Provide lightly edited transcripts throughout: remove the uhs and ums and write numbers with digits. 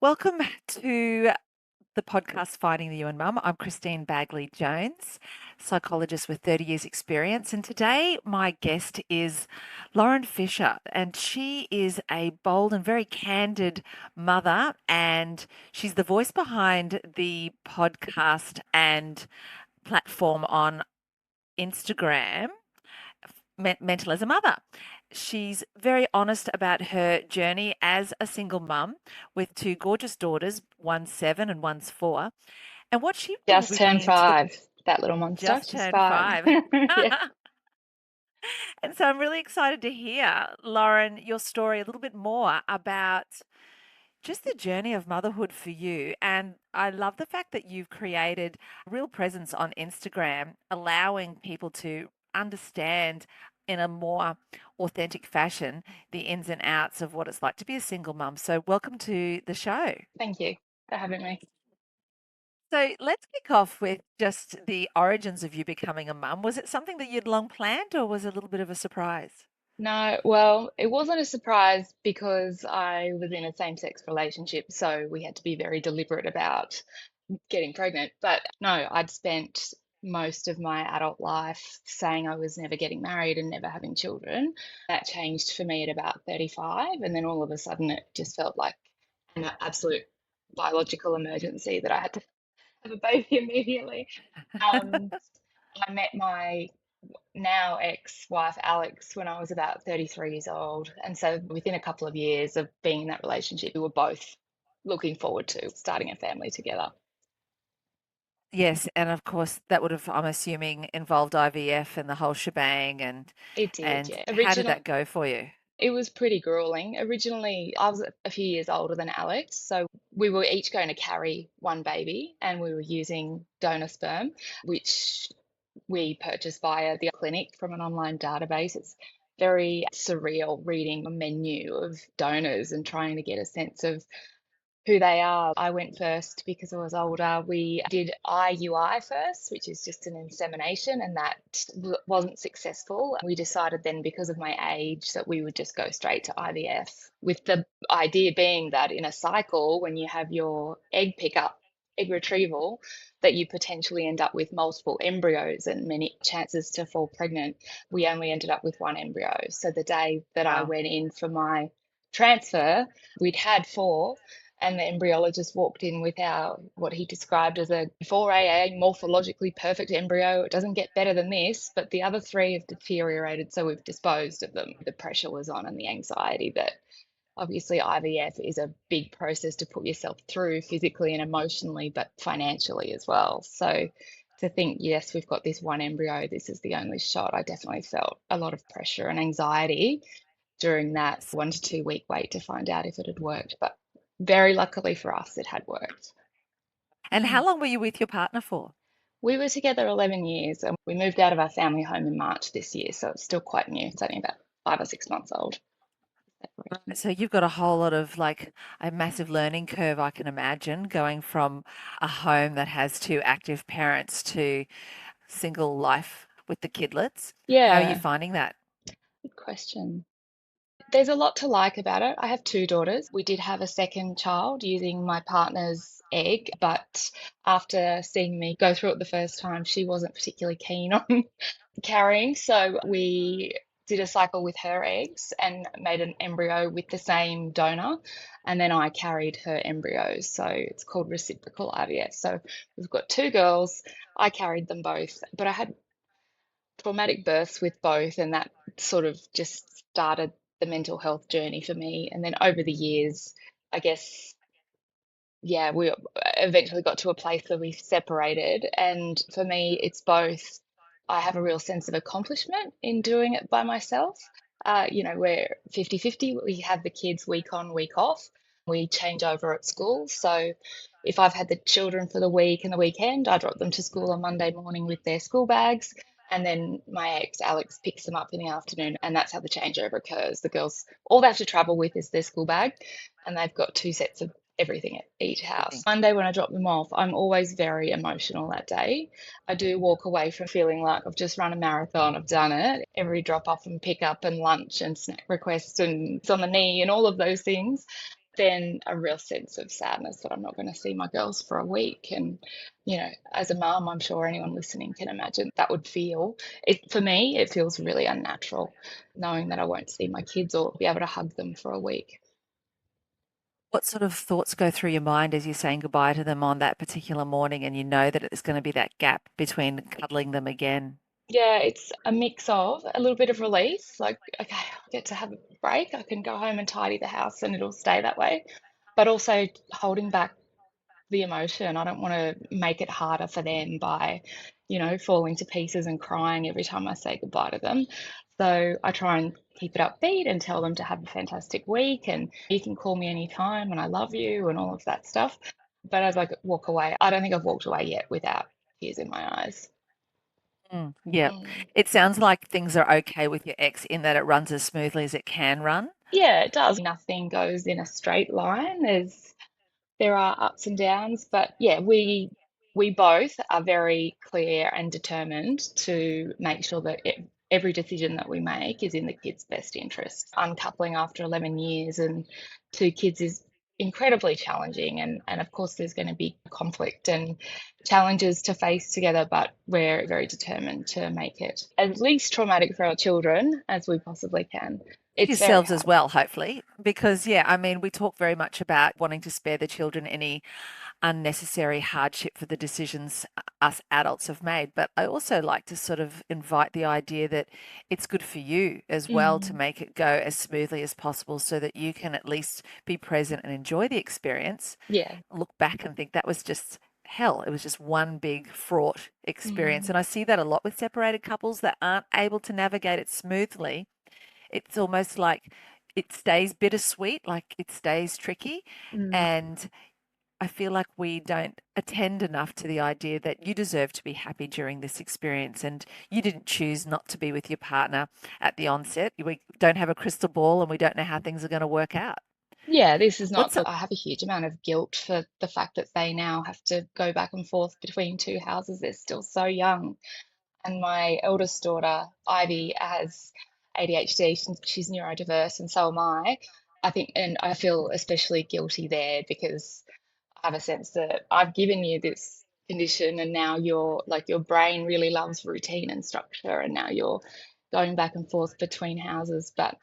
Welcome to the podcast Finding the You and Mum. I'm Christine Bagley Jones, psychologist with 30 years experience. And today my guest is Lauren Fisher, and she is a bold and very candid mother, and she's the voice behind the podcast and platform on Instagram, Mental as a Mother. She's very honest about her journey as a single mum with two gorgeous daughters, one's 7 and one's 4. And what she will Just be turned bringing to the five. That little monster, just just turned five. 5. Yeah. And so I'm really excited to hear, Lauren, your story a little bit more about just the journey of motherhood for you. And I love the fact that you've created a real presence on Instagram, allowing people to understand in a more authentic fashion the ins and outs of what it's like to be a single mum. So, welcome to the show. Thank you for having me. So, let's kick off with just the origins of you becoming a mum. Was it something that you'd long planned, or was it a little bit of a surprise? No, well, it wasn't a surprise because I was in a same-sex relationship, so we had to be very deliberate about getting pregnant. But no, I'd spent most of my adult life saying I was never getting married and never having children. That changed for me at about 35, and then all of a sudden it just felt like an absolute biological emergency that I had to have a baby immediately. Um, I met my now ex-wife Alex when I was about 33 years old. And so within a couple of years of being in that relationship, we were both looking forward to starting a family together. Yes, and of course that would have, I'm assuming, involved IVF and the whole shebang. And It did, and yeah. how did that go for you? It was pretty grueling. Originally, I was a few years older than Alex, so we were each going to carry one baby, and we were using donor sperm, which we purchased via the clinic from an online database. It's very surreal reading a menu of donors and trying to get a sense of who they are. I went first because I was older. We did IUI first, which is just an insemination, and that wasn't successful. We decided then, because of my age, that we would just go straight to IVF, with the idea being that in a cycle, when you have your egg pickup, egg retrieval, that you potentially end up with multiple embryos and many chances to fall pregnant. We only ended up with one embryo. So the day that I Wow. went in for my transfer, we'd had four, and the embryologist walked in with our what he described as a 4AA morphologically perfect embryo. It doesn't get better than this, but the other three have deteriorated, so we've disposed of them. The pressure was on and the anxiety that obviously IVF is a big process to put yourself through physically and emotionally, but financially as well. So to think, yes, we've got this one embryo, this is the only shot, I definitely felt a lot of pressure and anxiety during that Yes. 1 to 2 week wait to find out if it had worked. But very luckily for us, it had worked. And Mm. how long were you with your partner for? We were together 11 years, and we moved out of our family home in March this year. So it's still quite new. It's only about 5 or 6 months old. Right. So you've got a whole lot of like a massive learning curve, I can imagine, going from a home that has two active parents to single life with the kidlets. How are you Yeah, finding that? good question. There's a lot to like about it. I have two daughters. We did have a second child using my partner's egg, but after seeing me go through it the first time, she wasn't particularly keen on carrying. So we did a cycle with her eggs and made an embryo with the same donor. And then I carried her embryos. So it's called reciprocal IVF. So we've got two girls. I carried them both, but I had traumatic births with both, and that sort of just started the mental health journey for me. And then over the years, I guess, yeah, we eventually got to a place where we separated. And for me, it's both, I have a real sense of accomplishment in doing it by myself. We're 50-50. We have the kids week on, week off. We change over at school. So if I've had the children for the week and the weekend, I drop them to school on Monday morning with their school bags. And then my ex, Alex, picks them up in the afternoon. And that's how the changeover occurs. The girls, all they have to travel with is their school bag, and they've got two sets of everything at each house. Everything. Monday, when I drop them off, I'm always very emotional that day. I do walk away from feeling like I've just run a marathon, I've done it. Every drop off and pick up and lunch and snack requests and it's on the knee and all of those things. then a real sense of sadness that I'm not going to see my girls for a week. And, as a mum, I'm sure anyone listening can imagine that would feel. For me, it feels really unnatural knowing that I won't see my kids or be able to hug them for a week. What sort of thoughts go through your mind as you're saying goodbye to them on that particular morning and you know that it's going to be that gap between cuddling them again? Yeah, it's a mix of a little bit of release, like, okay, I get to have a break. I can go home and tidy the house and it'll stay that way. But also holding back the emotion. I don't want to make it harder for them by, falling to pieces and crying every time I say goodbye to them. So I try and keep it upbeat and tell them to have a fantastic week and you can call me anytime and I love you and all of that stuff. But as I walk away, I don't think I've walked away yet without tears in my eyes. Yeah. Mm. It sounds like things are okay with your ex in that it runs as smoothly as it can run. Yeah, it does. Nothing goes in a straight line. There are ups and downs, but yeah, we both are very clear and determined to make sure that every decision that we make is in the kids' best interest. Uncoupling after 11 years and two kids is incredibly challenging, and of course there's going to be conflict and challenges to face together, but we're very determined to make it as least traumatic for our children as we possibly can. It's very Yourselves as hard. well, hopefully, because yeah, I mean, we talk very much about wanting to spare the children any unnecessary hardship for the decisions us adults have made. But I also like to sort of invite the idea that it's good for you as well to Mm, make it go as smoothly as possible so that you can at least be present and enjoy the experience, yeah. look back and think that was just hell. It was just one big fraught experience. Mm, And I see that a lot with separated couples that aren't able to navigate it smoothly. It's almost like it stays bittersweet, like it stays tricky. mm. And I feel like we don't attend enough to the idea that you deserve to be happy during this experience and you didn't choose not to be with your partner at the onset. We don't have a crystal ball and we don't know how things are going to work out. Yeah, this is not What's that a I have a huge amount of guilt for the fact that they now have to go back and forth between two houses. They're still so young. And my eldest daughter, Ivy, has ADHD. She's neurodiverse, and so am I. I think, and I feel especially guilty there because I have a sense that I've given you this condition and now your brain really loves routine and structure and now you're going back and forth between houses. But,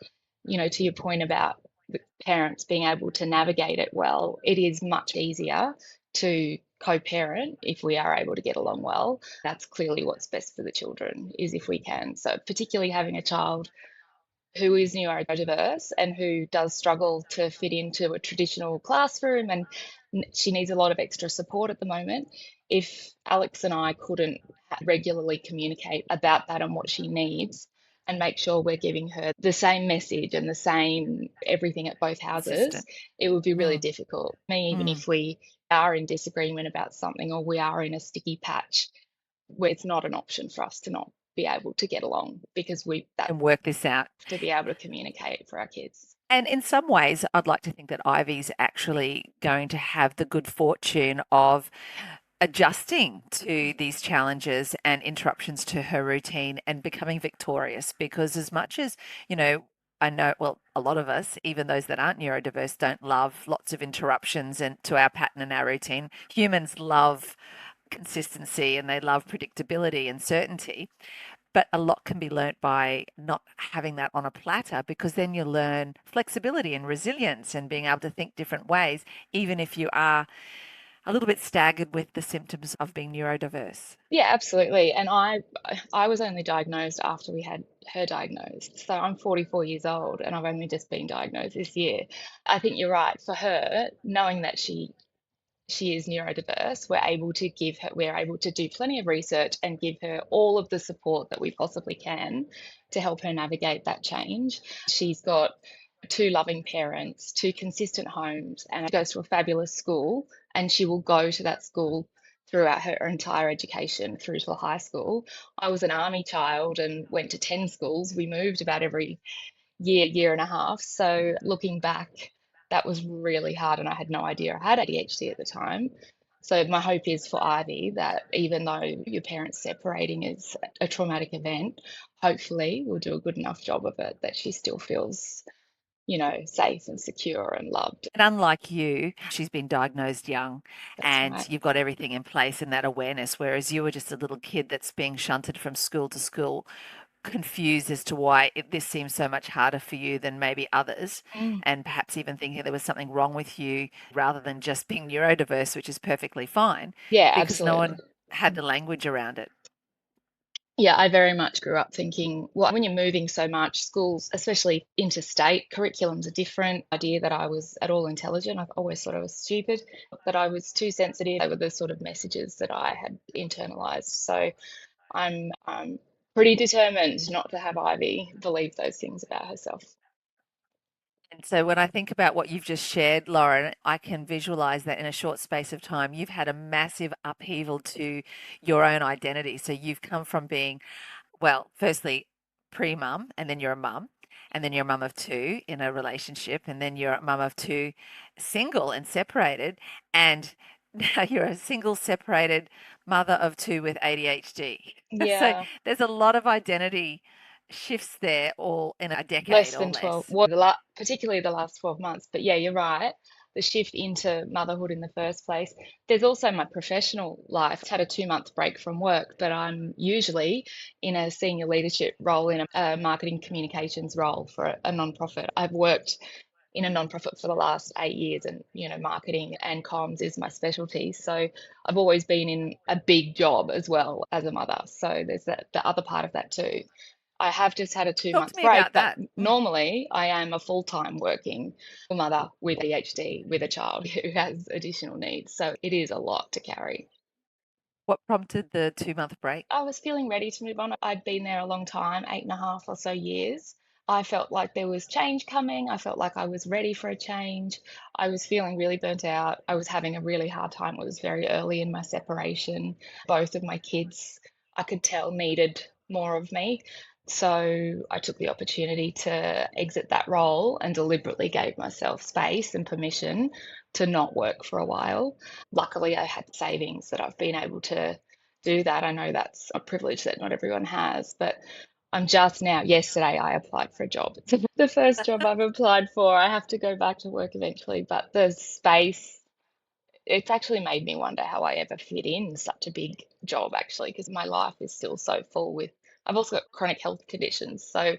to your point about the parents being able to navigate it well, it is much easier to co-parent if we are able to get along well. That's clearly what's best for the children is if we can. So particularly having a child who is neurodiverse and who does struggle to fit into a traditional classroom and she needs a lot of extra support at the moment. If Alex and I couldn't regularly communicate about that and what she needs and make sure we're giving her the same message and the same everything at both houses, consistent? it would be really Mm, difficult. I mean, even mm, if we are in disagreement about something or we are in a sticky patch, where it's not an option for us to not be able to get along because we that and work this out. to be able to communicate for our kids. And in some ways, I'd like to think that Ivy's actually going to have the good fortune of adjusting to these challenges and interruptions to her routine and becoming victorious because as much as I know, well, a lot of us, even those that aren't neurodiverse, don't love lots of interruptions and to our pattern and our routine. Humans love consistency and they love predictability and certainty, but a lot can be learnt by not having that on a platter because then you learn flexibility and resilience and being able to think different ways even if you are a little bit staggered with the symptoms of being neurodiverse. Yeah, absolutely. And I was only diagnosed after we had her diagnosed. So I'm 44 years old and I've only just been diagnosed this year. I think you're right. For her, knowing that she is neurodiverse, we're able to do plenty of research and give her all of the support that we possibly can to help her navigate that change. She's got two loving parents, two consistent homes, and goes to a fabulous school. And she will go to that school throughout her entire education through to high school. I was an army child and went to 10 schools. We moved about every year and a half. So looking back, that was really hard, and I had no idea I had ADHD at the time. So my hope is for Ivy that even though your parents separating is a traumatic event, hopefully we'll do a good enough job of it that she still feels safe and secure and loved. And unlike you, she's been diagnosed young That's and right. you've got everything in place and that awareness, whereas you were just a little kid that's being shunted from school to school, confused as to why this seems so much harder for you than maybe others, Mm. and perhaps even thinking there was something wrong with you rather than just being neurodiverse, which is perfectly fine Yeah, because no absolutely. one had the language around it. Yeah, I very much grew up thinking, well, when you're moving so much, schools, especially interstate, curriculums are different. Idea that I was at all intelligent, I've always thought I was stupid, that I was too sensitive. They were the sort of messages that I had internalized. So I'm pretty determined not to have Ivy believe those things about herself. And so when I think about what you've just shared, Lauren, I can visualize that in a short space of time, you've had a massive upheaval to your own identity. So you've come from being, well, firstly, pre-mum, and then you're a mum, and then you're a mum of two in a relationship, and then you're a mum of two single and separated, and now you're a single separated mother of two with ADHD. So Yeah. there's a lot of identity shifts there all in a Less decade or than 12, less. well, particularly the last 12 months. But yeah, you're right. The shift into motherhood in the first place. There's also my professional life. I've had a 2-month break from work, but I'm usually in a senior leadership role in a marketing communications role for a nonprofit. I've worked in a nonprofit for the last 8 years, and marketing and comms is my specialty. So I've always been in a big job as well as a mother. So there's the other part of that too. I have just had a two Talk to month me break, about but that. Mm. normally I am a full-time working mother with ADHD with a child who has additional needs. So it is a lot to carry. What prompted the 2-month break? I was feeling ready to move on. I'd been there a long time, 8.5 or so years. I felt like there was change coming. I felt like I was ready for a change. I was feeling really burnt out. I was having a really hard time. It was very early in my separation. Both of my kids, I could tell, needed more of me. So I took the opportunity to exit that role and deliberately gave myself space and permission to not work for a while. Luckily, I had savings that I've been able to do that. I know that's a privilege that not everyone has, but I'm just now, yesterday, I applied for a job. It's the first job I've applied for. I have to go back to work eventually, but the space, it's actually made me wonder how I ever fit in such a big job, actually, because my life is still so full with, I've also got chronic health conditions. So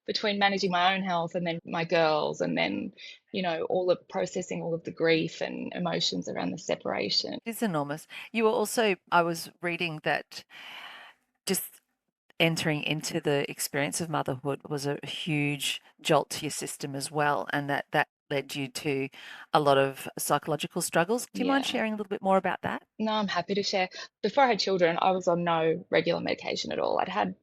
between managing my own health and then my girls, and then, all of processing all of the grief and emotions around the separation. It is enormous. You were also, I was reading that just entering into the experience of motherhood was a huge jolt to your system as well, and that led you to a lot of psychological struggles. Do you mind Yeah. sharing a little bit more about that? No, I'm happy to share. Before I had children, I was on no regular medication at all. I'd had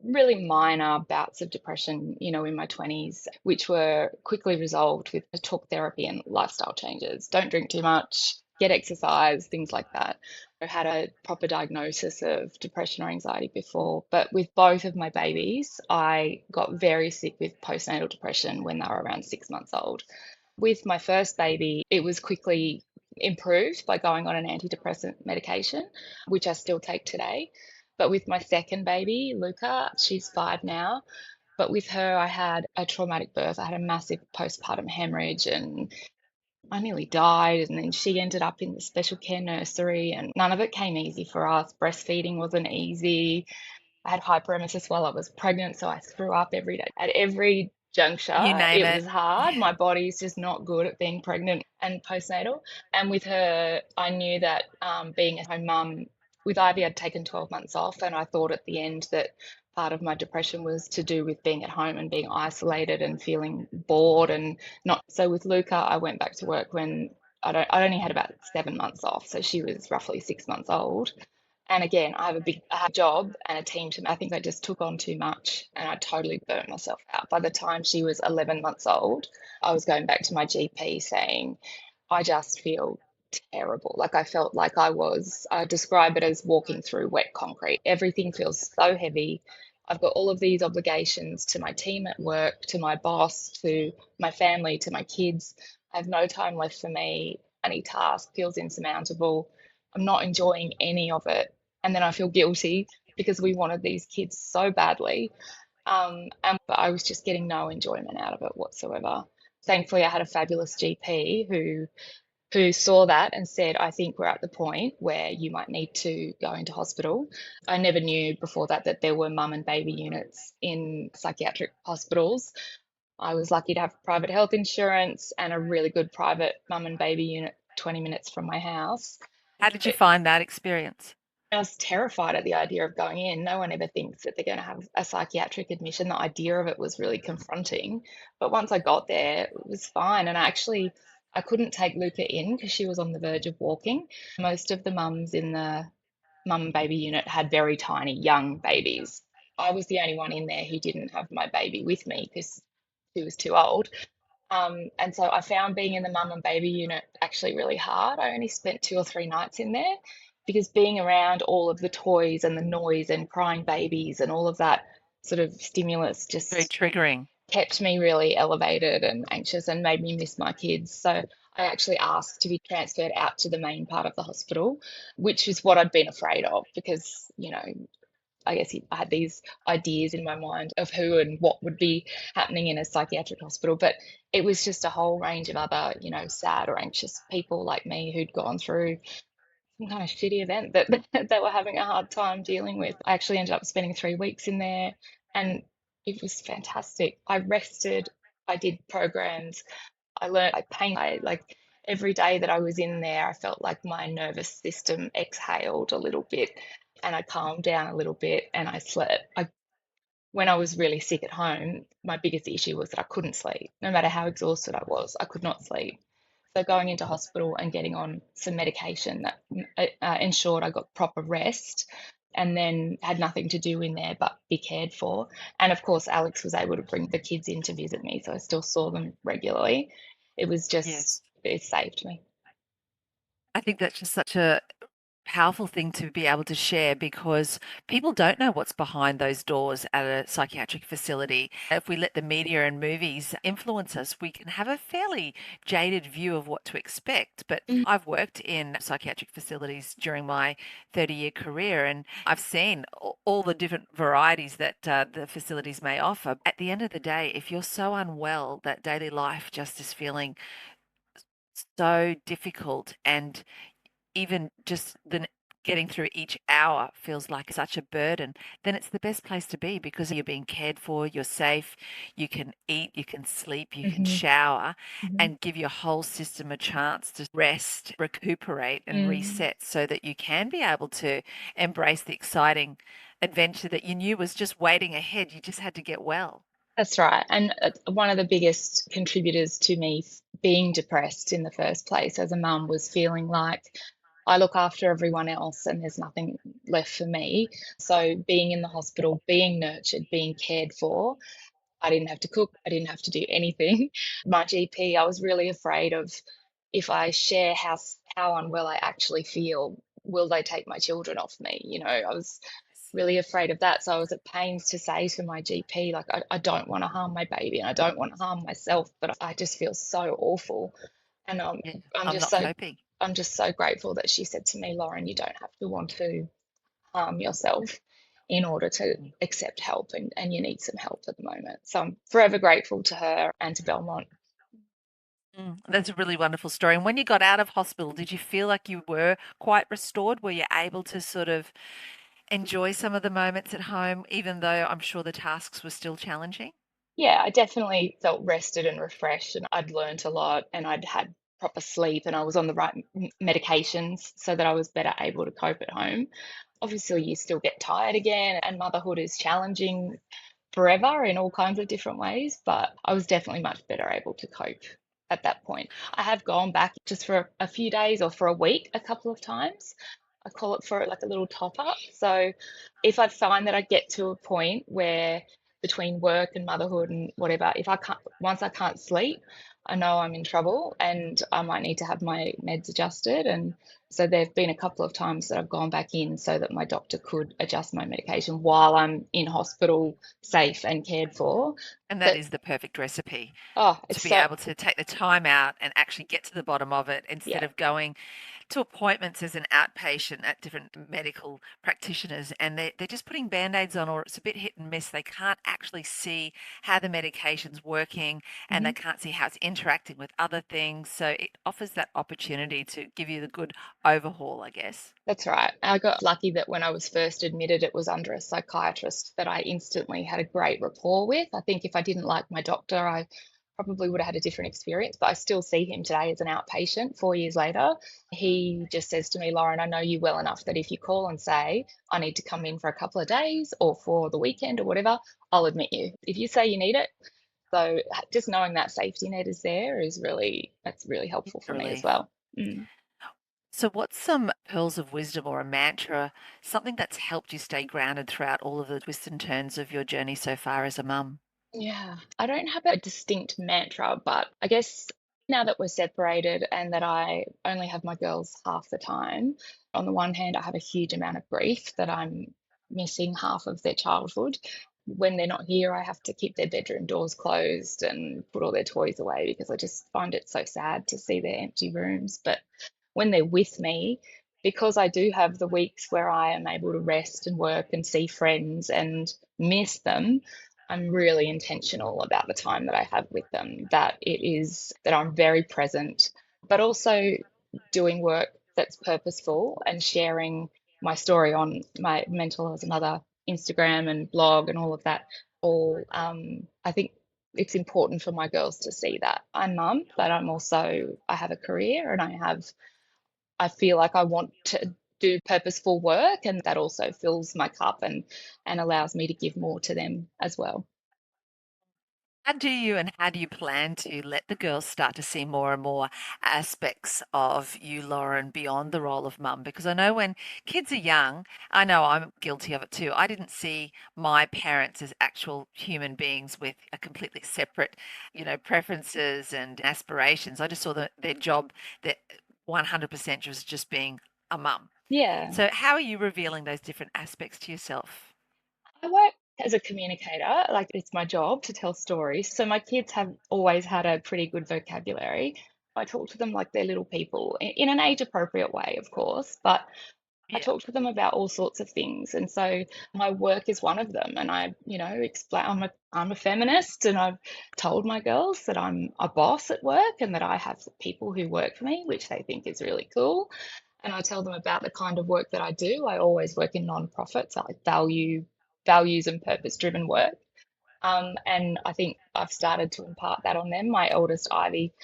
really minor bouts of depression, in my 20s, which were quickly resolved with talk therapy and lifestyle changes. Don't drink too much, get exercise, things like that. I had a proper diagnosis of depression or anxiety before, but with both of my babies, I got very sick with postnatal depression when they were around 6 months old. With my first baby, it was quickly improved by going on an antidepressant medication, which I still take today. But with my second baby, Luca, she's 5 now. But with her, I had a traumatic birth. I had a massive postpartum hemorrhage and I nearly died. And then she ended up in the special care nursery, and none of it came easy for us. Breastfeeding wasn't easy. I had hyperemesis while I was pregnant, so I threw up every day. At every You juncture, name it it. was hard. Yeah. My body's just not good at being pregnant and postnatal. And with her, I knew that being a home mum, with Ivy, I'd taken 12 months off, and I thought at the end that part of my depression was to do with being at home and being isolated and feeling bored and not. So with Luca, I went back to work when I only had about 7 months off, so she was roughly 6 months old. And again, I have a job and a team to, I think I just took on too much and I totally burnt myself out. By the time she was 11 months old, I was going back to my GP saying, I just feel terrible. Like I felt like I describe it as walking through wet concrete. Everything feels so heavy. I've got all of these obligations to my team at work, to my boss, to my family, to my kids. I have no time left for me. Any task feels insurmountable. I'm not enjoying any of it. And then I feel guilty because we wanted these kids so badly. And but I was just getting no enjoyment out of it whatsoever. Thankfully, I had a fabulous GP who saw that and said, I think we're at the point where you might need to go into hospital. I never knew before that there were mum and baby units in psychiatric hospitals. I was lucky to have private health insurance and a really good private mum and baby unit 20 minutes from my house. How did you find that experience? I was terrified at the idea of going in. No one ever thinks that they're going to have a psychiatric admission. The idea of it was really confronting. But once I got there, it was fine. And I couldn't take Luca in because she was on the verge of walking. Most of the mums in the mum and baby unit had very tiny young babies. I was the only one in there who didn't have my baby with me because she was too old. And so I found being in the mum and baby unit actually really hard. I only spent 2 or 3 nights in there because being around all of the toys and the noise and crying babies and all of that sort of stimulus Very just triggering. kept me really elevated and anxious and made me miss my kids. So I actually asked to be transferred out to the main part of the hospital, which is what I'd been afraid of because, I guess I had these ideas in my mind of who and what would be happening in a psychiatric hospital, but it was just a whole range of other, sad or anxious people like me who'd gone through some kind of shitty event that they were having a hard time dealing with. I actually ended up spending 3 weeks in there and it was fantastic. I rested, I did programs, I learned, I painted, like every day that I was in there, I felt like my nervous system exhaled a little bit and I calmed down a little bit and I slept. When I was really sick at home, my biggest issue was that I couldn't sleep. No matter how exhausted I was, I could not sleep. So going into hospital and getting on some medication that ensured I got proper rest and then had nothing to do in there but be cared for. And of course, Alex was able to bring the kids in to visit me, so I still saw them regularly. It was Yes. just, it saved me. I think that's just such a powerful thing to be able to share because people don't know what's behind those doors at a psychiatric facility. If we let the media and movies influence us, we can have a fairly jaded view of what to expect. But Mm. I've worked in psychiatric facilities during my 30-year career and I've seen all the different varieties that the facilities may offer. At the end of the day, if you're so unwell that daily life just is feeling so difficult and even just getting through each hour feels like such a burden, then it's the best place to be because you're being cared for, you're safe, you can eat, you can sleep, you can Mhm, shower, mhm. and give your whole system a chance to rest, recuperate, and Mm. reset so that you can be able to embrace the exciting adventure that you knew was just waiting ahead. You just had to get well. That's right. And one of the biggest contributors to me being depressed in the first place as a mum was feeling like I look after everyone else and there's nothing left for me. So being in the hospital, being nurtured, being cared for, I didn't have to cook, I didn't have to do anything. My GP, I was really afraid of if I share how unwell I actually feel, will they take my children off me? I was really afraid of that. So I was at pains to say to my GP, like, I don't want to harm my baby and I don't want to harm myself, but I just feel so awful. And Yeah, I'm I'm just not so coping. I'm just so grateful that she said to me, Lauren, you don't have to want to harm yourself in order to Mm. accept help and you need some help at the moment. So I'm forever grateful to her and to Belmont. That's a really wonderful story. And when you got out of hospital, did you feel like you were quite restored? Were you able to sort of enjoy some of the moments at home, even though I'm sure the tasks were still challenging? Yeah, I definitely felt rested and refreshed, and I'd learnt a lot, and I'd had proper sleep, and I was on the right medications so that I was better able to cope at home. Obviously, you still get tired again, and motherhood is challenging forever in all kinds of different ways, but I was definitely much better able to cope at that point. I have gone back just for a few days or for a week a couple of times. I call it for like a little top up. So if I find that I get to a point where between work and motherhood and whatever, if I can't, once I can't sleep, I know I'm in trouble and I might need to have my meds adjusted. And so there've been a couple of times that I've gone back in so that my doctor could adjust my medication while I'm in hospital, safe and cared for. And that But is the perfect recipe oh, it's to be so able to take the time out and actually get to the bottom of it instead yeah, of going to appointments as an outpatient at different medical practitioners, and they're just putting band-aids on, or it's a bit hit and miss. They can't actually see how the medication's working, and Hmm. they can't see how it's interacting with other things. So it offers that opportunity to give you the good overhaul, I guess. That's right. I got lucky that when I was first admitted, it was under a psychiatrist that I instantly had a great rapport with. I think if I didn't like my doctor, I probably would have had a different experience, but I still see him today as an outpatient 4 years later. He just says to me, Lauren, I know you well enough that if you call and say, I need to come in for a couple of days or for the weekend or whatever, I'll admit you. If you say you need it, so just knowing that safety net is there is really, that's really helpful A for me as relief. well. Mm. So, what's some pearls of wisdom or a mantra, something that's helped you stay grounded throughout all of the twists and turns of your journey so far as a mum? Yeah, I don't have a distinct mantra, but I guess now that we're separated and that I only have my girls half the time, on the one hand, I have a huge amount of grief that I'm missing half of their childhood. When they're not here, I have to keep their bedroom doors closed and put all their toys away because I just find it so sad to see their empty rooms. But when they're with me, because I do have the weeks where I am able to rest and work and see friends and miss them, I'm really intentional about the time that I have with them, that it is that I'm very present, but also doing work that's purposeful and sharing my story on my mental as a mother Instagram and blog and all of that. All I think it's important for my girls to see that I'm mum, but I have a career and I feel like I want to do purposeful work, and that also fills my cup and allows me to give more to them as well. How do you plan to let the girls start to see more and more aspects of you, Lauren, beyond the role of mum? Because I know when kids are young, I know I'm guilty of it too. I didn't see my parents as actual human beings with a completely separate, preferences and aspirations. I just saw their job that 100% was just being a mum. Yeah. So how are you revealing those different aspects to yourself? I work as a communicator, like it's my job to tell stories. So my kids have always had a pretty good vocabulary. I talk to them like they're little people in an age appropriate way, of course, but I Yeah. talk to them about all sorts of things. And so my work is one of them. And explain I'm a feminist, and I've told my girls that I'm a boss at work and that I have people who work for me, which they think is really cool. And I tell them about the kind of work that I do. I always work in nonprofits. I values and purpose driven work. And I think I've started to impart that on them. My eldest Ivy,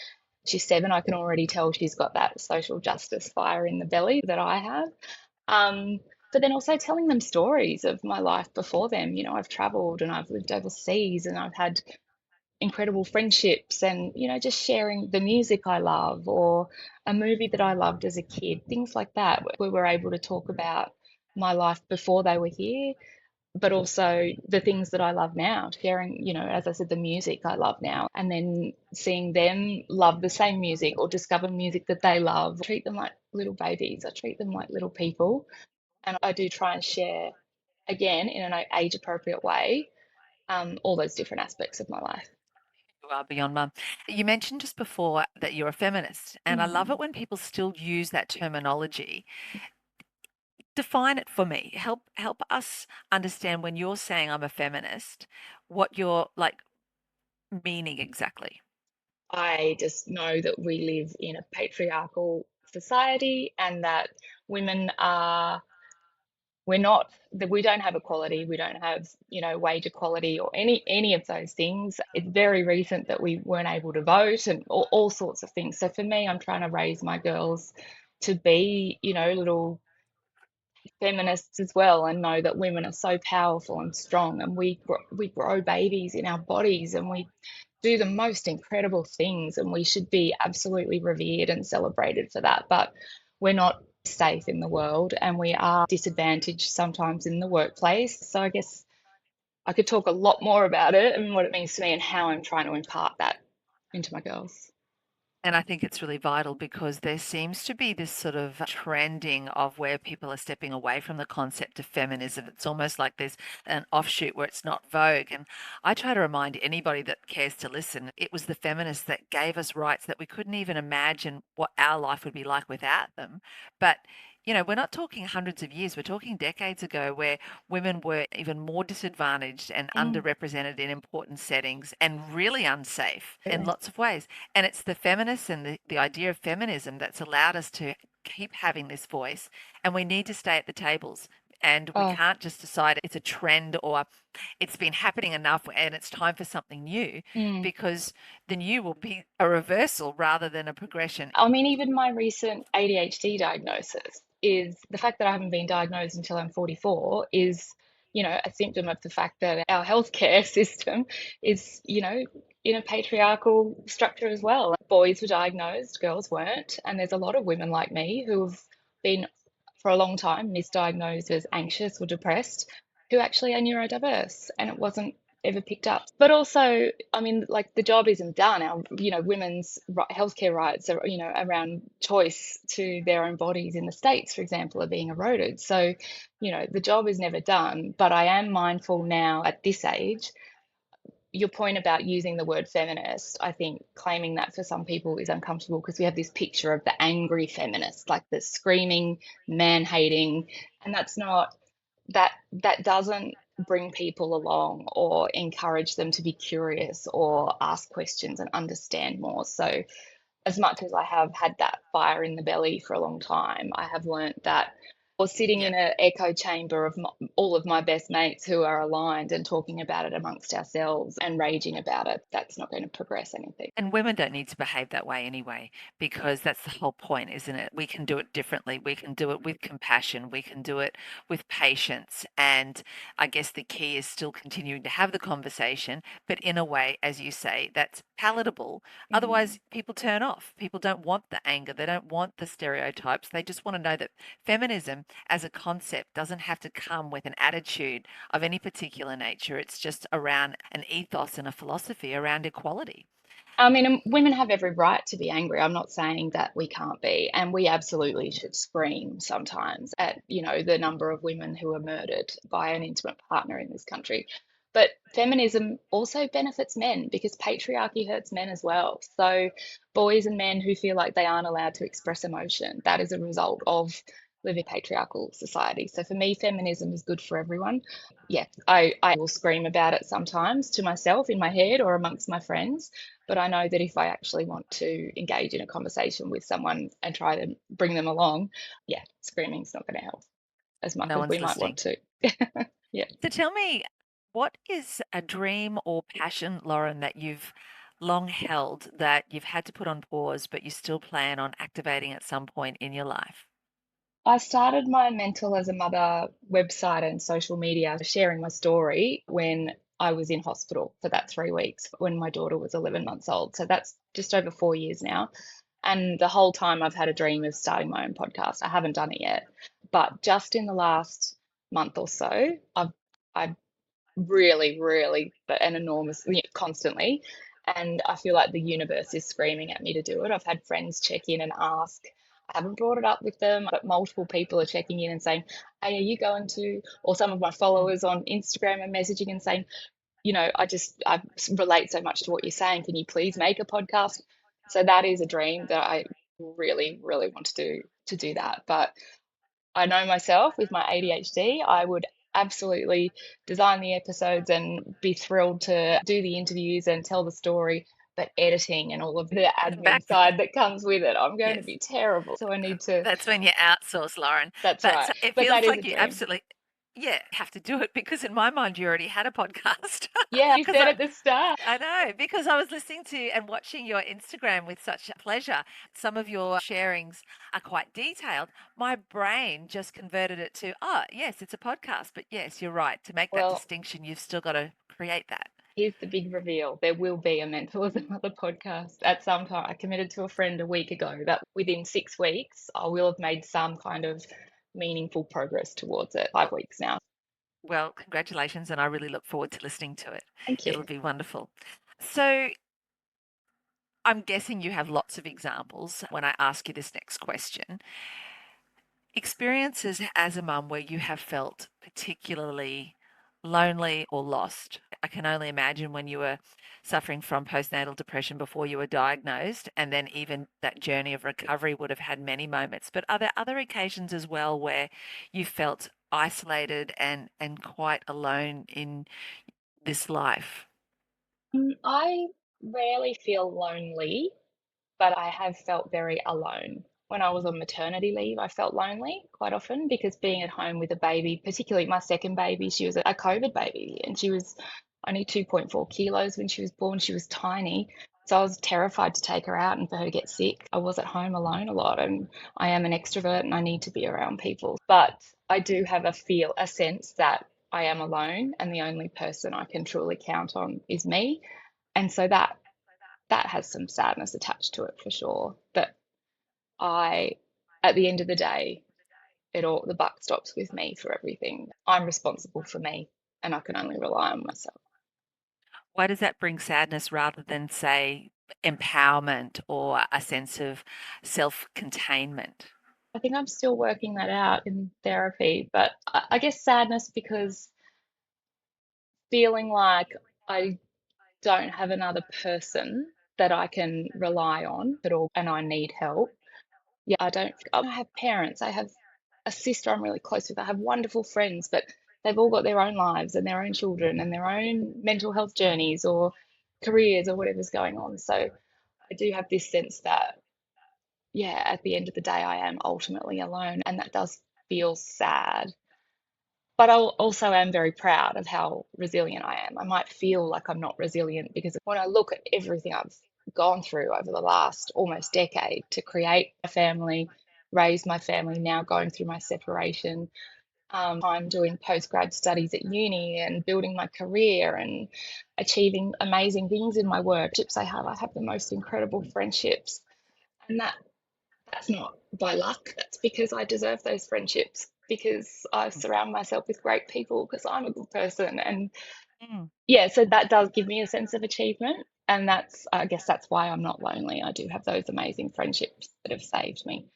she's 7. I can already tell she's got that social justice fire in the belly that I have. Um, but then also telling them stories of my life before them. I've traveled and I've lived overseas and I've had incredible friendships, and just sharing the music I love or a movie that I loved as a kid, things like that. We were able to talk about my life before they were here, but also the things that I love now, sharing, as I said, the music I love now, and then seeing them love the same music or discover music that they love. I treat them like little babies. I treat them like little people. And I do try and share, again, in an age appropriate way, all those different aspects of my life. You are beyond mum. You mentioned just before that you're a feminist, and I love Mm. it when people still use that terminology. Define it for me. Help us understand when you're saying I'm a feminist, what you're like meaning exactly. I just know that we live in a patriarchal society and that women are we're not that we don't have equality, we don't have wage equality or any of those things. It's very recent that we weren't able to vote and all sorts of things. So for me, I'm trying to raise my girls to be little feminists as well, and know that women are so powerful and strong, and we grow babies in our bodies and we do the most incredible things, and we should be absolutely revered and celebrated for that. But we're not safe in the world, and we are disadvantaged sometimes in the workplace. So I guess I could talk a lot more about it and what it means to me and how I'm trying to impart that into my girls. And I think it's really vital because there seems to be this sort of trending of where people are stepping away from the concept of feminism. It's almost like there's an offshoot where it's not vogue. And I try to remind anybody that cares to listen, it was the feminists that gave us rights that we couldn't even imagine what our life would be like without them. But we're not talking hundreds of years, we're talking decades ago where women were even more disadvantaged and Mm, underrepresented in important settings and really unsafe in really. lots of ways. And it's the feminists and the idea of feminism that's allowed us to keep having this voice. And we need to stay at the tables. And we Oh, can't just decide it's a trend or it's been happening enough and it's time for something new, mm. because the new will be a reversal rather than a progression. I mean, even my recent ADHD diagnosis is the fact that I haven't been diagnosed until I'm 44 is, a symptom of the fact that our healthcare system is, in a patriarchal structure as well. Boys were diagnosed, girls weren't. And there's a lot of women like me who have been for a long time misdiagnosed as anxious or depressed who actually are neurodiverse, and it wasn't ever picked up. But also, I mean, like the job isn't done. Our, women's healthcare rights are, around choice to their own bodies in the States, for example, are being eroded. So, the job is never done. But I am mindful now at this age, your point about using the word feminist, I think claiming that for some people is uncomfortable because we have this picture of the angry feminist, like the screaming, man hating, and that's not that doesn't bring people along or encourage them to be curious or ask questions and understand more. So as much as I have had that fire in the belly for a long time, I have learnt that or sitting Yeah. in an echo chamber of all of my best mates who are aligned and talking about it amongst ourselves and raging about it, that's not going to progress anything. And women don't need to behave that way anyway, because that's the whole point, isn't it? We can do it differently. We can do it with compassion. We can do it with patience. And I guess the key is still continuing to have the conversation, but in a way, as you say, that's palatable. Mm. Otherwise, people turn off. People don't want the anger. They don't want the stereotypes. They just want to know that feminism as a concept doesn't have to come with an attitude of any particular nature. It's just around an ethos and a philosophy around equality. I mean, women have every right to be angry. I'm not saying that we can't be, and we absolutely should scream sometimes at, the number of women who are murdered by an intimate partner in this country. But feminism also benefits men because patriarchy hurts men as well. So boys and men who feel like they aren't allowed to express emotion, that is a result of living in a patriarchal society. So for me, feminism is good for everyone. Yeah, I will scream about it sometimes to myself in my head or amongst my friends. But I know that if I actually want to engage in a conversation with someone and try to bring them along, yeah, screaming's not going to help as much No as we one's might want listening. to. Yeah. So tell me, what is a dream or passion, Lauren, that you've long held that you've had to put on pause, but you still plan on activating at some point in your life? I started my Mental as a Mother website and social media sharing my story when I was in hospital for that 3 weeks when my daughter was 11 months old. So that's just over 4 years now. And the whole time I've had a dream of starting my own podcast. I haven't done it yet. But just in the last month or so, I've really, really, but an enormous, constantly. And I feel like the universe is screaming at me to do it. I've had friends check in and ask. I haven't brought it up with them, but multiple people are checking in and saying, "Hey, are you going to?" Or some of my Mm. followers on Instagram are messaging and saying, I relate so much to what you're saying. Can you please make a podcast? So that is a dream that I really, really want to do that. But I know myself with my ADHD, I would absolutely design the episodes and be thrilled to do the interviews and tell the story. But editing and all of the admin Back, side that comes with it, I'm going to yes. be terrible. So I need to, That's when you outsource, Lauren. that's But right. it But that feels is a like you dream. absolutely, yeah, have to do it because in my mind you already had a podcast. Yeah, you Because said at the start. I know, because I was listening to and watching your Instagram with such pleasure. Some of your sharings are quite detailed. My brain just converted it to, oh, yes, it's a podcast. But yes, you're right. To make that Well, distinction, you've still got to create that. here's the big reveal. There will be a Mental as a Mother podcast at some time. I committed to a friend a week ago that within 6 weeks, I will have made some kind of meaningful progress towards it. 5 weeks now. Well, congratulations. And I really look forward to listening to it. Thank It'll you. be wonderful. So I'm guessing you have lots of examples when I ask you this next question. Experiences as a mum where you have felt particularly lonely or lost. I can only imagine when you were suffering from postnatal depression before you were diagnosed, and then even that journey of recovery would have had many moments. But are there other occasions as well where you felt isolated and quite alone in this life? I rarely feel lonely, but I have felt very alone. When I was on maternity leave, I felt lonely quite often because being at home with a baby, particularly my second baby, she was a COVID baby and she was only 2.4 kilos when she was born. She was tiny. So I was terrified to take her out and for her to get sick. I was at home alone a lot and I am an extrovert and I need to be around people. But I do have a sense that I am alone and the only person I can truly count on is me. And so that has some sadness attached to it for sure. But I, at the end of the day, the buck stops with me for everything. I'm responsible for me and I can only rely on myself. Why does that bring sadness rather than, say, empowerment or a sense of self-containment? I think I'm still working that out in therapy, but I guess sadness because feeling like I don't have another person that I can rely on at all and I need help. Yeah, I don't have parents. I have a sister I'm really close with. I have wonderful friends, but they've all got their own lives and their own children and their own mental health journeys or careers or whatever's going on. So I do have this sense that, yeah, at the end of the day, I am ultimately alone, and that does feel sad. But I also am very proud of how resilient I am. I might feel like I'm not resilient because when I look at everything I've gone through over the last almost decade to create a family, raise my family, now going through my separation, I'm doing postgrad studies at uni and building my career and achieving amazing things in my work. I have the most incredible friendships, and that's not by luck. That's because I deserve those friendships because I surround myself with great people because I'm a good person. And Mm. yeah, so that does give me a sense of achievement. And I guess that's why I'm not lonely. I do have those amazing friendships that have saved me.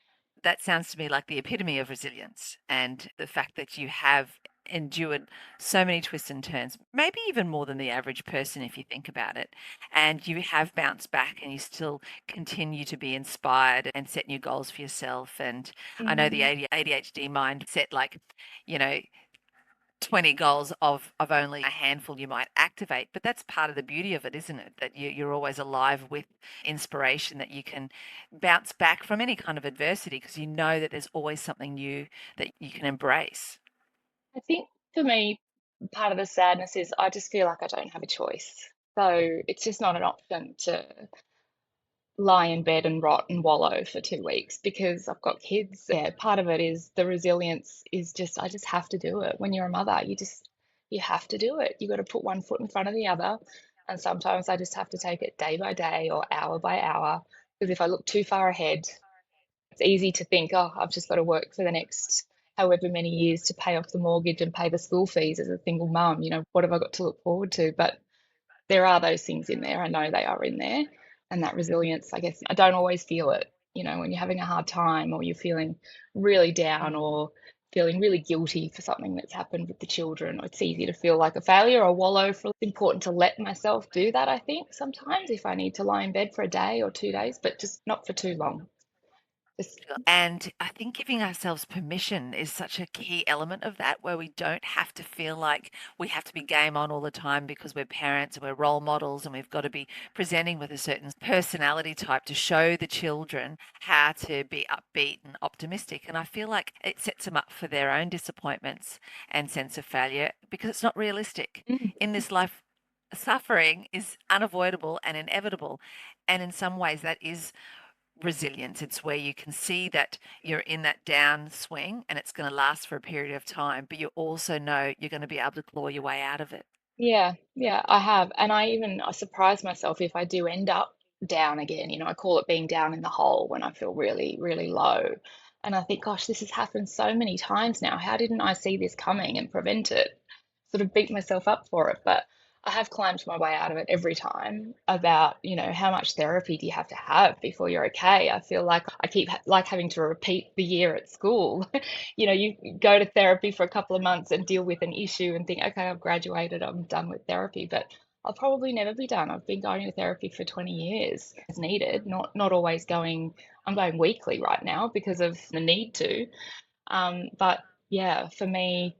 That sounds to me like the epitome of resilience and the fact that you have endured so many twists and turns, maybe even more than the average person if you think about it. And you have bounced back and you still continue to be inspired and set new goals for yourself. And I know the Mm. ADHD mind set like, you know, 20 goals of only a handful you might activate, but that's part of the beauty of it, isn't it, that you're always alive with inspiration, that you can bounce back from any kind of adversity because you know that there's always something new that you can embrace. I think for me, part of the sadness is I just feel like I don't have a choice. So it's just not an option to lie in bed and rot and wallow for 2 weeks because I've got kids. Yeah, part of it is the resilience is just I just have to do it. When you're a mother, you have to do it. You got to put one foot in front of the other. And sometimes I just have to take it day by day or hour by hour. Because if I look too far ahead, it's easy to think, oh, I've just got to work for the next however many years to pay off the mortgage and pay the school fees as a single mum. What have I got to look forward to? But there are those things in there. I know they are in there. And that resilience, I guess, I don't always feel it. When you're having a hard time or you're feeling really down Mm. or feeling really guilty for something that's happened with the children, it's easy to feel like a failure or wallow for. It's important to let myself do that, I think, sometimes if I need to lie in bed for a day or 2 days, but just not for too long. Just, And I think giving ourselves permission is such a key element of that, where we don't have to feel like we have to be game on all the time because we're parents and we're role models and we've got to be presenting with a certain personality type to show the children how to be upbeat and optimistic. And I feel like it sets them up for their own disappointments and sense of failure because it's not realistic. mm, In this life, suffering is unavoidable and inevitable. And in some ways, that is resilience. It's where you can see that you're in that downswing and it's going to last for a period of time, but you also know you're going to be able to claw your way out of it. yeah, yeah, I have. And I surprise myself if I do end up down again. I call it being down in the hole when I feel really, really low. And I think, gosh, this has happened so many times now. How didn't I see this coming and prevent it? Sort of beat myself up for it. But I have climbed my way out of it every time about, how much therapy do you have before you're okay? I feel like I keep like having to repeat the year at school. You go to therapy for a couple of months and deal with an issue and think, okay, I've graduated, I'm done with therapy, but I'll probably never be done. I've been going to therapy for 20 years as needed, not always going. I'm going weekly right now because of the need to. But yeah, for me,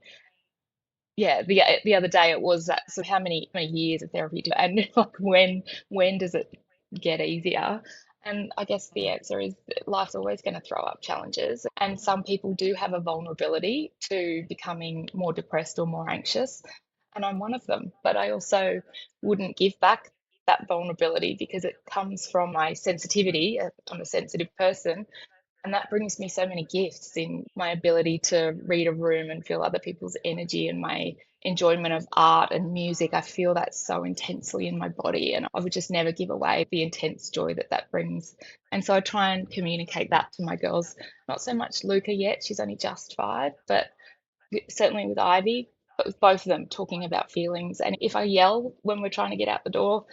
yeah, the other day it was that, so how many years of therapy do, and like when does it get easier? And I guess the answer is that life's always going to throw up challenges, and some people do have a vulnerability to becoming more depressed or more anxious, and I'm one of them. But I also wouldn't give back that vulnerability because it comes from my sensitivity. I'm a sensitive person, and that brings me so many gifts in my ability to read a room and feel other people's energy, and my enjoyment of art and music. I feel that so intensely in my body, and I would just never give away the intense joy that that brings. And so I try and communicate that to my girls. Not so much Luca yet, she's only just 5, but certainly with Ivy, but with both of them talking about feelings. And if I yell when we're trying to get out the door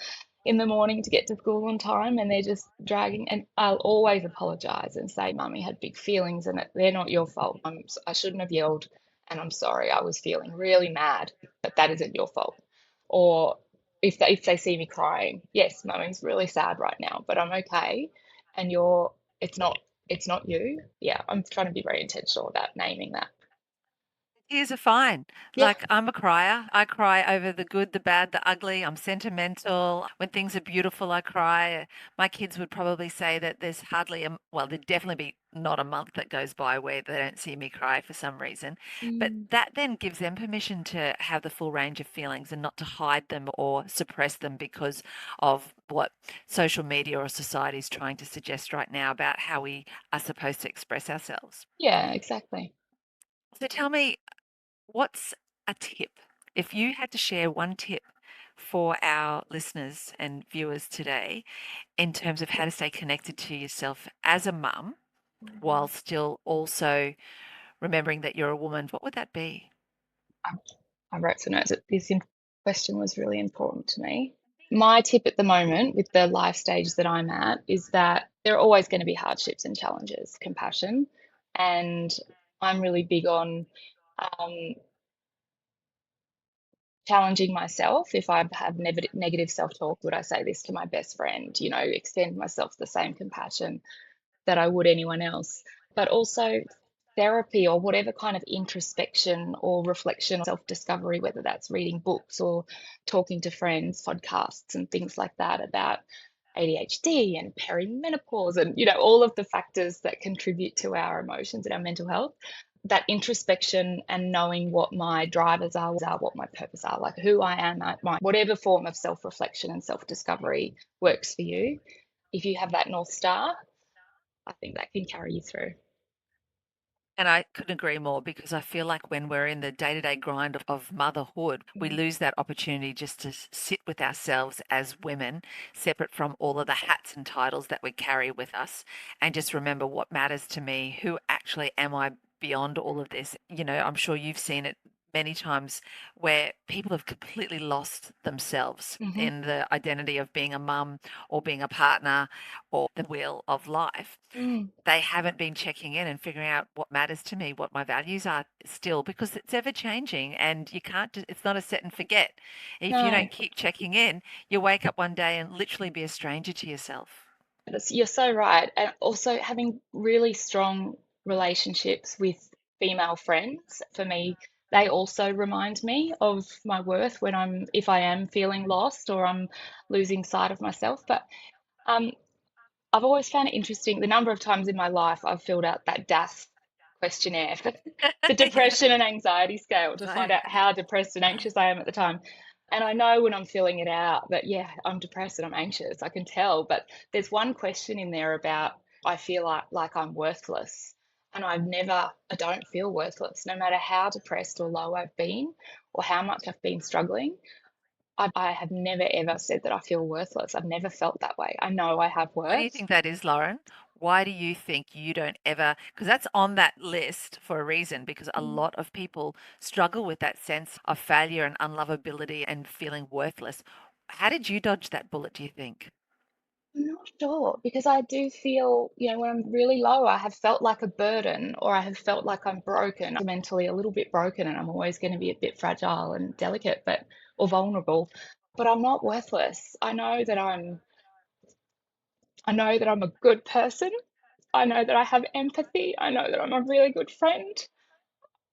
in the morning to get to school on time and they're just dragging, and I'll always apologize and say, Mummy had big feelings and they're not your fault. I shouldn't have yelled and I'm sorry. I was feeling really mad, but that isn't your fault. Or if they see me crying, yes, Mummy's really sad right now, but I'm okay. And it's not you. Yeah, I'm trying to be very intentional about naming that. Tears are fine. Yeah. Like, I'm a crier. I cry over the good, the bad, the ugly. I'm sentimental. When things are beautiful, I cry. My kids would probably say that there's hardly well, there'd definitely be not a month that goes by where they don't see me cry for some reason. But Mm. that then gives them permission to have the full range of feelings and not to hide them or suppress them because of what social media or society is trying to suggest right now about how we are supposed to express ourselves. Yeah, exactly. So tell me, what's a tip? If you had to share one tip for our listeners and viewers today in terms of how to stay connected to yourself as a mum while Mhm. still also remembering that you're a woman, what would that be? I I wrote some notes that question was really important to me. My tip at the moment with the life stage that I'm at is that there are always going to be hardships and challenges, compassion, and I'm really big on um, challenging myself. If I have negative self talk, would I say this to my best friend? Extend myself the same compassion that I would anyone else. But also therapy or whatever kind of introspection or reflection or self discovery, whether that's reading books or talking to friends, podcasts, and things like that about ADHD and perimenopause and all of the factors that contribute to our emotions and our mental health. That introspection and knowing what my drivers are, what my purpose are, like who I am at my whatever form of self reflection and self discovery works for you. If you have that North Star, I think that can carry you through. And I couldn't agree more because I feel like when we're in the day-to-day grind of motherhood, we Mhm. lose that opportunity just to sit with ourselves as women, separate from all of the hats and titles that we carry with us, and just remember what matters to me. Who actually am I beyond all of this? I'm sure you've seen it many times where people have completely lost themselves Mhm. in the identity of being a mum or being a partner or the wheel of life. Mm. They haven't been checking in and figuring out what matters to me, what my values are still, because it's ever changing and you can't, it's not a set and forget. If you No, don't keep checking in, you wake up one day and literally be a stranger to yourself. you're so right. And also having really strong relationships with female friends for me, they also remind me of my worth when if I am feeling lost or I'm losing sight of myself. But um, I've always found it interesting the number of times in my life I've filled out that DAS questionnaire for the Yeah. depression and anxiety scale to find So, out how depressed and anxious I am at the time. And I know when I'm filling it out that, yeah, I'm depressed and I'm anxious. I can tell. But there's one question in there about I feel like I'm worthless. And I don't feel worthless, no matter how depressed or low I've been or how much I've been struggling. I have never ever said that I feel worthless. I've never felt that way. I know I have why do you worth. think that is, Lauren? Why do you think you don't ever, because that's on that list for a reason, because a Mm. lot of people struggle with that sense of failure and unlovability and feeling worthless. How did you dodge that bullet, do you think? I'm not sure because I do feel, when I'm really low, I have felt like a burden or I have felt like I'm broken, mentally a little bit broken, and I'm always going to be a bit fragile and delicate, but or vulnerable. But I'm not worthless. I know that I'm a good person. I know that I have empathy. I know that I'm a really good friend.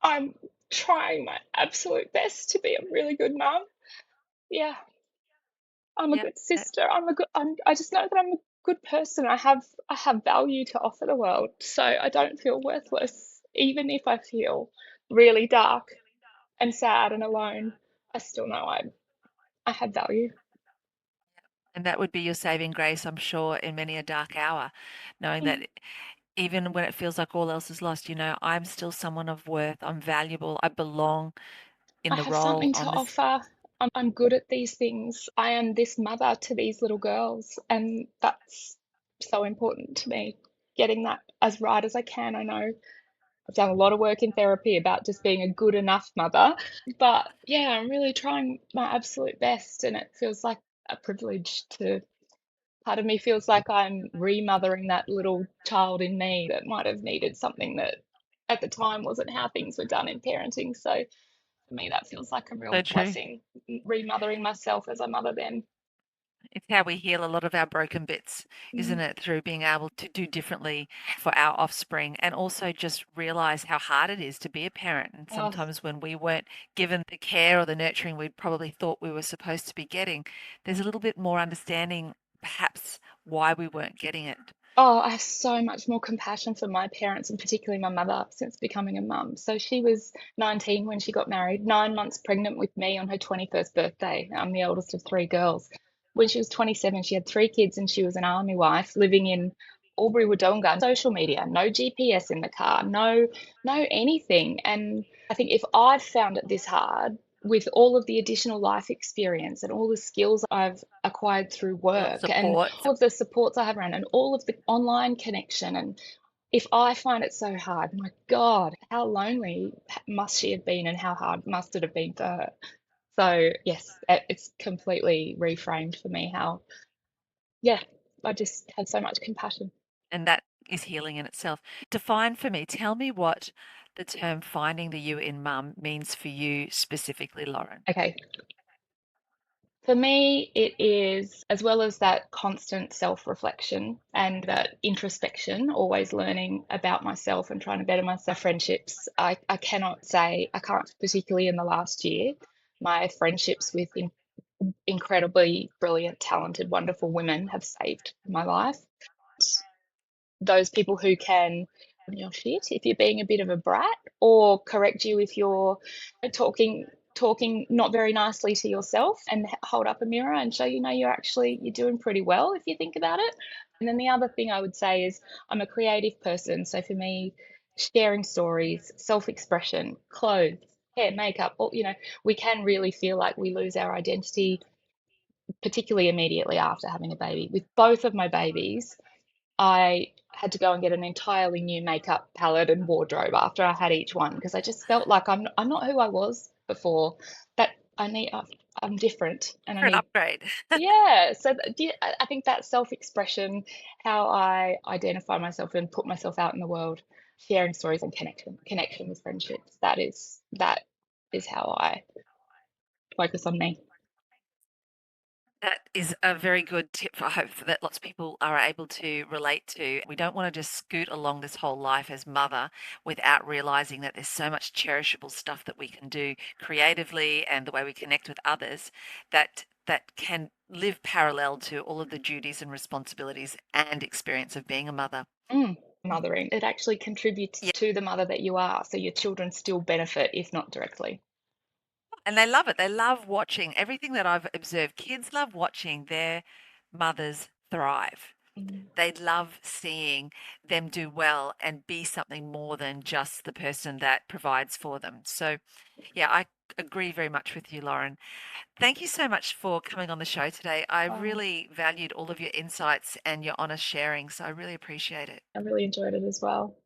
I'm trying my absolute best to be a really good mum. Yeah, I'm a Yeah. good sister. I just know that I'm a good person. I have value to offer the world. So I don't feel worthless. Even if I feel really dark and sad and alone, I still know I have value. And that would be your saving grace, I'm sure, in many a dark hour, knowing Mm. that even when it feels like all else is lost, I'm still someone of worth. I'm valuable. I belong I in the have role something to on this. offer. I'm good at these things. I am this mother to these little girls, and that's so important to me. Getting that as right as I can. I know I've done a lot of work in therapy about just being a good enough mother. But yeah, I'm really trying my absolute best, and it feels like a privilege to. Part of me feels like I'm remothering that little child in me that might have needed something that at the time wasn't how things were done in parenting. So for me, that feels like a real So true. blessing, remothering myself as a mother then. It's how we heal a lot of our broken bits, isn't Mm. it? Through being able to do differently for our offspring and also just realize how hard it is to be a parent. And Oh, sometimes when we weren't given the care or the nurturing we probably thought we were supposed to be getting, there's a little bit more understanding, perhaps, why we weren't getting it. Oh, I have so much more compassion for my parents and particularly my mother since becoming a mum. So she was 19 when she got married, 9 months pregnant with me on her 21st birthday. I'm the oldest of three girls. When she was 27, she had three kids and she was an army wife living in Albury Wodonga. Social media, no GPS in the car, no anything. And I think if I've found it this hard, with all of the additional life experience and all the skills I've acquired through All work and support. all of the supports I have around and all of the online connection. And if I find it so hard, my God, how lonely must she have been and how hard must it have been for her? So, yes, it's completely reframed for me how, yeah, I just had so much compassion. And that is healing in itself. Define for me, tell me what the term finding the you in mum means for you specifically, Lauren. Okay. For me, it is as well as that constant self reflection and that introspection, always learning about myself and trying to better myself. Friendships, I cannot say, I can't, particularly in the last year, my friendships with incredibly brilliant, talented, wonderful women have saved my life. Those people who can your shit if you're being a bit of a brat or correct you if you're talking not very nicely to yourself and hold up a mirror and show you're doing pretty well if you think about it. And then the other thing I would say is I'm a creative person, so for me sharing stories, self-expression, clothes, hair, makeup, we can really feel like we lose our identity, particularly immediately after having a baby. With both of my babies, I had to go and get an entirely new makeup palette and wardrobe after I had each one because I just felt like I'm not who I was before. That I need I'm different and I For an need upgrade. yeah. So yeah, I think that self-expression, how I identify myself and put myself out in the world, sharing stories and connection with friendships. That is how I focus on me. That is a very good tip. I hope that lots of people are able to relate to. We don't want to just scoot along this whole life as mother without realizing that there's so much cherishable stuff that we can do creatively and the way we connect with others that can live parallel to all of the duties and responsibilities and experience of being a mother. Mothering, it actually contributes Yeah. to the mother that you are, so your children still benefit, if not directly. And they love it. They love watching everything that I've observed. Kids love watching their mothers thrive. Mm. They love seeing them do well and be something more than just the person that provides for them. So, yeah, I agree very much with you, Lauren. Thank you so much for coming on the show today. I Oh, really valued all of your insights and your honest sharing, so I really appreciate it. I really enjoyed it as well.